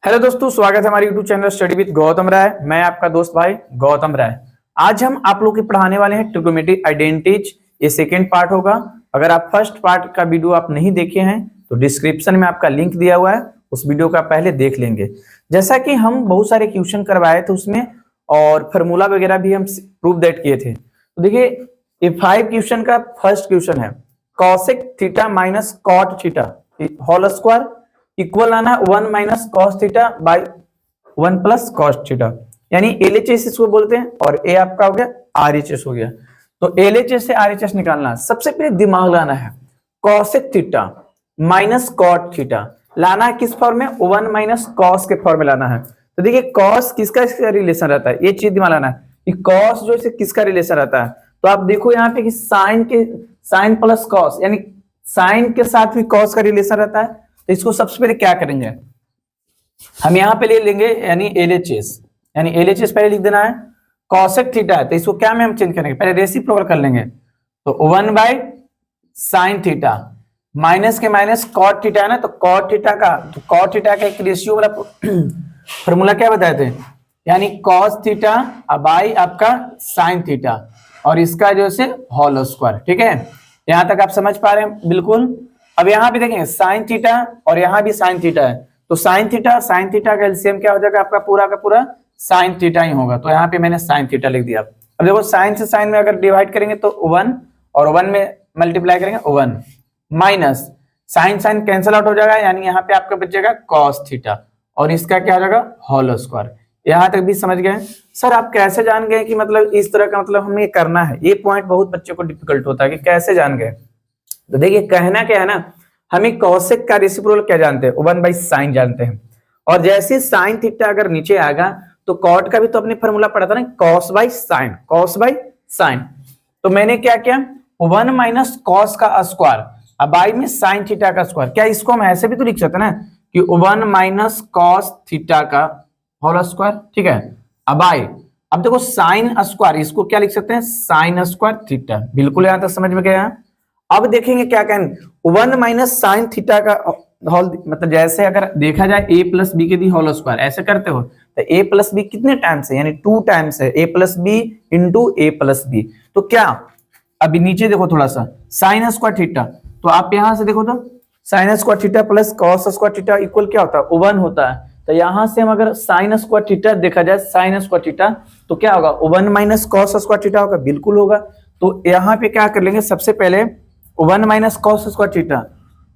Hello दोस्तों, स्वागत है हमारे YouTube channel study with Gautam Rai. मैं आपका दोस्त भाई गौतम राय। आज हम आप लोग के पढ़ाने वाले हैं ट्रिग्नोमेट्रिक आइडेंटिटीज। ये सेकेंड पार्ट होगा। अगर आप फर्स्ट पार्ट का वीडियो आप नहीं देखे हैं तो डिस्क्रिप्शन में आपका लिंक दिया हुआ है, उस वीडियो का पहले देख लेंगे। जैसा कि हम बहुत सारे क्वेश्चन करवाए थे उसमें और फार्मूला वगैरह भी हम प्रूव दैट किए थे। तो देखिए, ये 5 क्वेश्चन का फर्स्ट क्वेश्चन है cosec theta minus cot theta whole square equal आना 1 minus cos theta by 1 plus cos theta, यानी एलएचएस इसको बोलते हैं और ए आपका हो गया आरएचएस हो गया। तो एलएचएस से आरएचएस निकालना, सबसे पहले दिमाग लाना है cosec theta minus cot theta लाना है किस फॉर्म में, 1 माइनस कॉस के फॉर्म में लाना है। तो देखिए कॉस किसका इसका रिलेशन रहता है, ये चीज दिमाग लाना है कि कॉस जो है किसका रिलेशन रहता है। तो आप देखो यहाँ पे कि साइन प्लस कॉस, यानी साइन के साथ भी कॉस का रिलेशन रहता है। तो इसको सबसे पहले क्या करेंगे, हम यहाँ पे ले लेंगे यानी एलएचएस, यानी एलएचएस पहले लिख देना है। कॉसेक थीटा है तो इसको क्या में हम चेंज करेंगे, पहले रेसिप्रोकल कर लेंगे। तो 1 बाई साइन थीटा माइनस के माइनस कॉट थीटा है ना, तो कॉट थीटा का एक रेशियो वाला फॉर्मूला क्या बताए थे, यानी कॉस थीटा बाई आपका साइन थीटा और इसका जो है होल स्क्वायर। ठीक है, यहां तक आप समझ पा रहे हैं बिल्कुल। अब यहाँ पे देखें साइन थीटा और यहाँ भी साइन थीटा है, तो साइन थीटा का एलसीएम क्या हो जाएगा, आपका पूरा का पूरा साइन थीटा ही होगा। तो यहाँ पे मैंने साइन थीटा लिख दिया। अब देखो साइन से साइन में अगर डिवाइड करेंगे तो 1 और 1 में मल्टीप्लाई करेंगे 1 minus sine sine cancel out हो जाएगा, यानी यहाँ पे आपका बचेगा कॉस थीटा और इसका क्या हो जाएगा होल स्क्वायर। यहाँ तक भी समझ गए। सर आप कैसे जान गए कि मतलब इस तरह का मतलब हमें करना है, ये पॉइंट बहुत बच्चों को डिफिकल्ट होता है कि कैसे जान गए। तो देखिए कहना क्या है ना, हमें कॉसेक का रेसिप्रोकल क्या जानते हैं, 1 बाई साइन जानते हैं। और जैसे साइन थीटा अगर नीचे आएगा तो कॉट का भी तो अपने फॉर्मूला पढ़ा था ना, कॉस बाई साइन। तो मैंने क्या किया 1 माइनस कॉस का स्क्वायर अब बाई में साइन थीटा का स्क्वायर। क्या इसको हम ऐसे भी तो लिख सकते हैं ना कि 1 माइनस कॉस थीटा का होल स्क्वायर। ठीक है, अब बाई, अब देखो साइन स्क्वायर, इसको क्या लिख सकते हैं साइन स्क्वायर थीटा। बिल्कुल यहां तक समझ में गया। अब देखेंगे क्या कहेंगे 1 माइनस साइन थीटा का होल, मतलब जैसे अगर देखा जाए a प्लस बी के दी होल स्क्वायर ऐसे करते हो तो a प्लस बी कितने टाइम्स है, यानी 2 टाइम्स है a plus B into a plus B. तो क्या अभी नीचे देखो थोड़ा सा साइन स्क्वायर थीटा, तो आप यहां से देखो तो sine square theta plus cos square theta equal क्या होता है 1 होता है। तो यहां से हम अगर साइन स्क्वायर थीटा देखा जाए साइन स्क्वायर थीटा तो क्या होगा 1 माइनस कॉस स्क्वायर थीटा होगा, बिल्कुल होगा। तो यहाँ पे क्या कर लेंगे, सबसे पहले 1 माइनस कॉस स्क्वायर थीटा,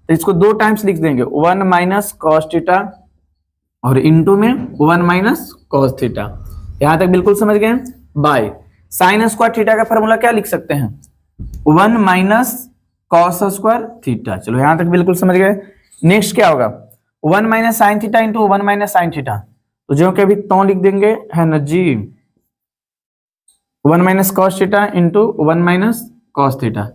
तो इसको 2 टाइम्स लिख देंगे 1 माइनस कॉस थीटा और इनटू में 1 माइनस कॉस थीटा। यहां तक बिल्कुल समझ गए। बाय साइन स्क्वायर थीटा का फॉर्मूला क्या लिख सकते हैं 1 माइनस कॉस स्क्वायर थीटा। चलो यहां तक बिल्कुल समझ गए। नेक्स्ट क्या होगा 1 minus sine theta into 1 minus sine theta, तो जो कि अभी तो लिख देंगे है ना जी 1 minus cos theta into 1 minus cos theta.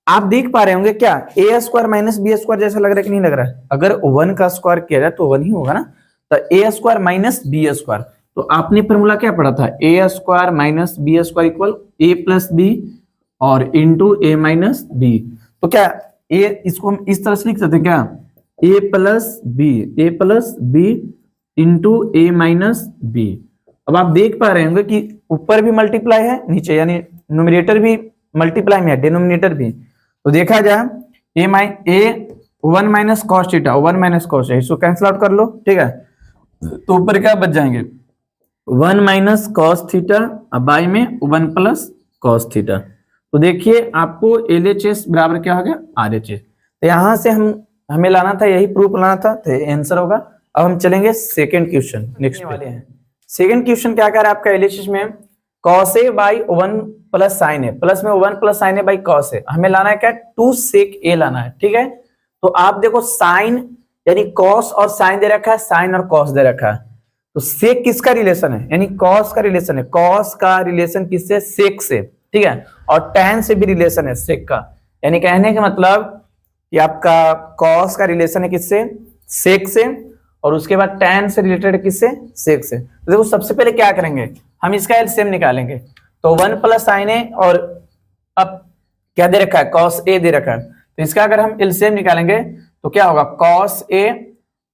आप देख पा रहे होंगे क्या ए स्क्वायर माइनस बी स्क्वायर जैसा लग रहा है कि नहीं लग रहा है। अगर 1 का स्क्वायर किया जाए तो 1 ही होगा ना, तो a square minus b square. तो आपने फॉर्मूला क्या पढ़ा था a square minus b square equal a plus b और इंटू ए माइनस बी। तो क्या ए इसको हम इस तरह से लिख सकते हैं क्या ए plus B into a minus B. अब आप देख पा रहे होंगे कि ऊपर भी मल्टीप्लाई है नीचे, यानी न्यूमरेटर भी मल्टीप्लाई में है डिनोमिनेटर भी। तो देखा जाए ए 1 minus cos theta 1 minus cos है, इसको कैंसिल आउट कर लो। ठीक है, तो ऊपर क्या बच जाएंगे 1 माइनस कॉस थीटा बाई में 1 प्लस कॉस थीटा। तो देखिए आपको एलएचएस बराबर क्या हो गया आरएचएस। तो यहां से हमें लाना था, यही प्रूफ लाना था, तो आंसर होगा। अब हम चलेंगे सेकेंड क्वेश्चन। नेक्स्ट वाले हैं सेकेंड क्वेश्चन क्या कर रहा है आपका एलएचएस में cos a by 1 plus sine a, plus में 1 plus sine a by cos a. हमें लाना है क्या 2 सेक ए लाना है। ठीक है, तो आप देखो साइन यानी कॉस और साइन दे रखा है, साइन और कॉस दे रखा है। तो सेक किसका रिलेशन है, यानी कॉस का रिलेशन है। कॉस का रिलेशन किससे सेक से। ठीक है, और टैन से भी रिलेशन है सेक का, यानी कहने का मतलब कि आपका कॉस का रिलेशन है किससे सेक से और उसके बाद टैन से रिलेटेड किससे सेक से। तो देखो सबसे पहले क्या करेंगे हम इसका एलसीएम निकालेंगे। तो 1 प्लस साइन ए और अब क्या दे रखा है कॉस ए दे रखा है, तो इसका अगर हम एलसीएम निकालेंगे तो क्या होगा कॉस ए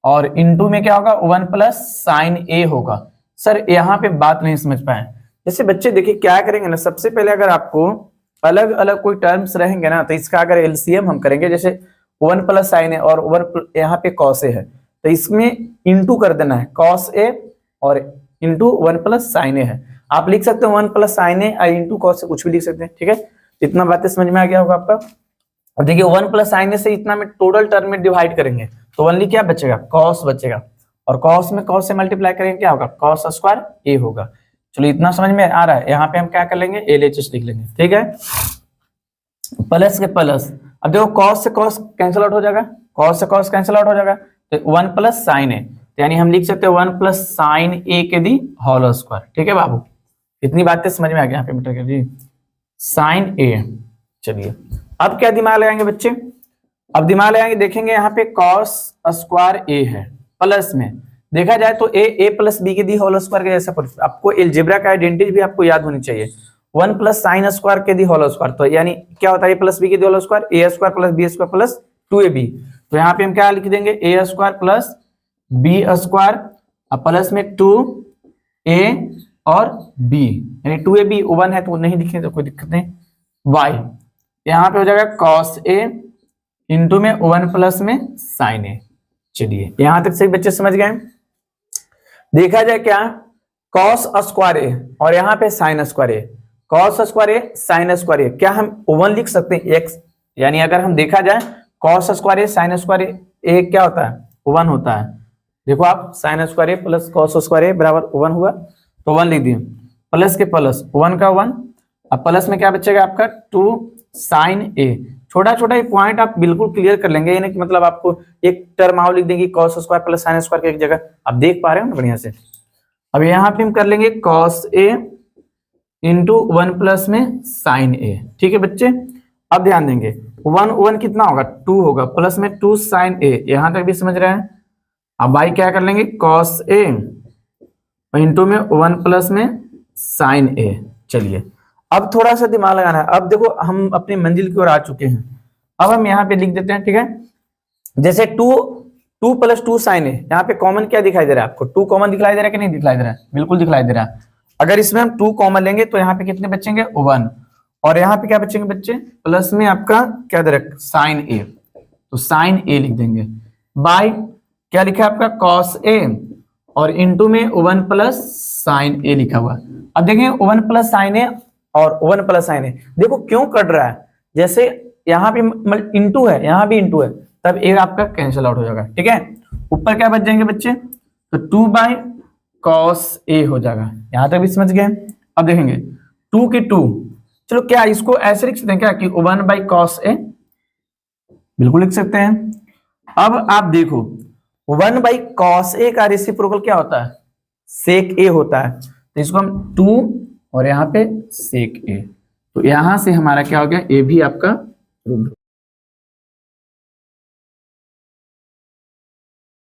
और इनटू में क्या होगा 1 प्लस साइन ए होगा। सर यहाँ पे बात नहीं समझ पाए। जैसे बच्चे देखिए क्या करेंगे ना, सबसे पहले अगर आपको अलग अलग कोई टर्म्स रहेंगे ना, तो इसका अगर एलसीएम हम करेंगे, जैसे 1 प्लस साइन ए और 1 यहाँ पे कॉस ए है, तो इसमें इंटू कर देना है कॉस ए और इंटू 1 प्लस साइन ए है। आप लिख सकते हो 1 प्लस साइन ए और इंटू कॉस ए, कुछ भी लिख सकते हैं, ठीक है। इतना बातें समझ में आ गया होगा आपका। अब देखिए 1 प्लस साइन ए से इतना में टोटल टर्म में डिवाइड करेंगे तो ओनली क्या बचेगा, कॉस बचेगा, और कॉस में कॉस से मल्टीप्लाई करेंगे क्या होगा, कॉस स्क्वायर ए होगा। चलिए इतना समझ में आ रहा है। यहाँ पे हम क्या कर लेंगे, एलएचएस लिख लेंगे, ठीक है। प्लस के प्लस, अब देखो कॉस से कॉस कैंसिल आउट हो जाएगा, कॉस से कॉस कैंसिल आउट हो जाएगा, तो 1 प्लस साइन ए, यानी हम लिख सकते हैं 1 प्लस साइन ए के दी होल स्क्वायर, ठीक है बाबू। इतनी बातें समझ में आ गई यहाँ पे बेटा जी, साइन ए। चलिए अब क्या दिमाग लगाएंगे बच्चे, अब दिमाग लगाएंगे, देखेंगे यहाँ पे कॉस स्क्वायर ए है, प्लस में देखा जाए तो ए प्लस बी के दी होल स्क्वायर के जैसा। आपको अलजेब्रा का आइडेंटिटी भी आपको याद होनी चाहिए। 1 प्लस साइन स्क्वायर के दी होल स्क्वायर, तो यानी क्या होता है, ए प्लस बी के the whole square, a square plus b square plus 2ab। तो यहाँ पे हम क्या लिख देंगे, a square plus b square plus में 2a और b, यानी 2ab 1 है तो नहीं लिखे तो कोई दिक्कत नहीं, y यहाँ पे हो जाएगा cos a इंटू में 1 प्लस में साइन ए। चलिए यहां तक सही बच्चे समझ गए। देखा जाए क्या, cos स्क्वायर ए और यहाँ पे साइन स्क्वायर ए, cos स्क्वायर ए साइन स्क्वायर ए, क्या हम 1 लिख सकते हैं x, यानी अगर हम देखा जाए cos स्क्वायर ए साइन स्क्वायर ए क्या होता है, 1 होता है। देखो आप साइन स्क्वायर ए प्लस cos स्क्वायर ए बराबर 1 हुआ, तो 1 लिख दिए, प्लस के प्लस 1 का 1, अब प्लस में क्या बचेगा आपका 2 साइन ए। छोटा छोटा ये पॉइंट आप बिल्कुल क्लियर कर लेंगे, यानी कि मतलब आपको एक टर्म आओ लिख देंगे cos square plus sine square के एक जगह, आप देख पा रहे हो ना बढ़िया से। अब यहाँ पे हम कर लेंगे cos a इंटू 1 प्लस में साइन ए, ठीक है बच्चे। अब ध्यान देंगे 1 कितना होगा, 2 होगा, प्लस में 2 साइन ए, यहां तक भी समझ रहे हैं। अब भाई क्या कर लेंगे cos a इंटू में 1 प्लस में साइन ए। चलिए अब थोड़ा सा दिमाग लगाना है। अब देखो हम अपनी मंजिल की ओर आ चुके हैं, अब हम यहाँ पे लिख देते हैं, ठीक है। जैसे 2 प्लस 2 साइन ए, यहाँ पे कॉमन क्या दिखाई दे रहा है आपको, 2 कॉमन दिखाई दे रहा है कि नहीं दिखाई दे रहा है, बिल्कुल दिखाई दे रहा है। अगर इसमें हम 2 कॉमन लेंगे तो यहाँ पे कितने बचेंगे 1, और यहाँ पे क्या बचेंगे बच्चे, प्लस में आपका क्या दे रहा है साइन ए, तो साइन ए लिख देंगे, बाय क्या लिखा है आपका cos a और इंटू में 1 प्लस साइन ए लिखा हुआ। अब देखेंगे 1 प्लस साइन ए और 1 प्लस साइन ए, देखो क्यों कट रहा है, जैसे यहाँ पे इंटू है यहाँ भी इंटू है, तब एक आपका कैंसिल आउट हो जाएगा, ठीक है। ऊपर क्या बच जाएंगे बच्चे, तो 2 बाई cos a हो जाएगा, यहां तक भी समझ गए। अब देखेंगे 2 की 2, चलो क्या इसको ऐसे लिख सकते हैं क्या कि 1 बाई cos a, बिल्कुल लिख सकते हैं। अब आप देखो 1 बाई cos a का रेसिप्रोकल क्या होता है, sec a होता है, तो इसको हम 2 और यहाँ पे sec a, तो यहां से हमारा क्या हो गया, ए भी आपका